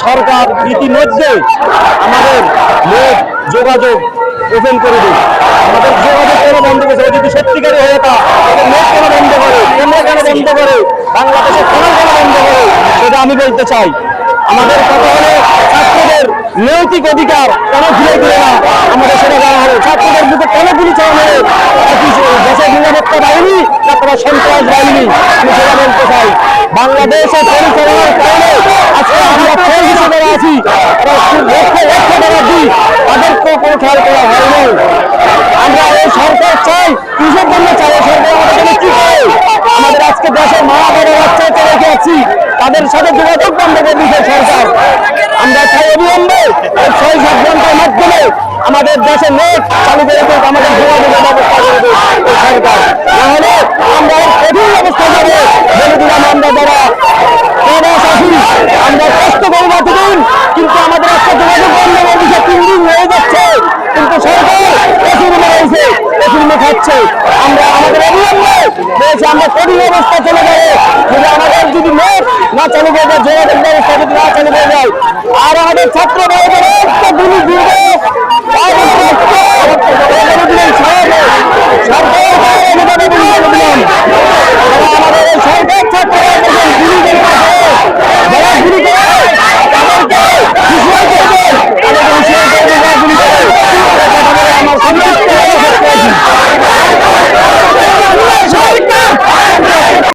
সরকার ইতিমধ্যে আমাদের নেট যোগাযোগ ওপেন করে দিই। আমাদের যোগাযোগ কেন বন্ধ করেছে? যদি সত্যিকারই হয়ে তা নেট কেন বন্ধ করে, কেন্দ্র কেন বন্ধ করে, বাংলাদেশের কেন বন্ধ করে, সেটা আমি বলতে চাই। আমাদের কথা হলো ছাত্রদের নৈতিক অধিকার কেন ফিরে দিলে না, আমাদের সেটা জানা হলো। ছাত্রদের বুকে কেন গুলি চালানো হলো? দেশের নিরাপত্তা বাহিনী না কোনো সন্ত্রাস বাহিনী, আমি সেটা বলতে চাই। বাংলাদেশের পরিচালনার কারণে আজকে আমরা ফেল হিসেবে আছি, লক্ষ লক্ষ টাকা দিই, তাদেরকেও কোনো খেয়াল করা হয়নি। আমরা এই সরকার চাই, কিসের জন্য চাই? সরকার আমাদের জন্য কি করে? আমাদের আজকে দেশের মা বাবা বাচ্চাকে রেখে আছি, তাদের সাথে যোগাযোগ বন্ধ করে দিচ্ছে সরকার। আমরা চাই অবিলম্বে ৬-৭ ঘন্টার মাধ্যমে আমাদের দেশে নেট চালু করে দেবে, আমাদের যোগাযোগের ব্যবস্থা করে দেবে সরকার। নাহলে আমরা কঠিন অবস্থা যাবে বলে দিলাম। আমরা যারা প্রবাস আছি, আমরা কষ্ট করি এতদিন, কিন্তু আমাদের একটা যোগাযোগ বন্ধ করে দিচ্ছে, ৩ দিন হয়ে যাচ্ছে, কিন্তু সরকার এসির রয়েছে, এসির খাচ্ছে। আমরা আমাদের অবিলম্বে রয়েছে, আমরা কঠিন অবস্থা চলে যাবে যদি আমাদের যদি নেট না চালু করে দেয়, যোগাযোগ ব্যবস্থা যদি না চালু করে যায়। আর আমাদের ছাত্র ভাইদের একটা গুলি দিবে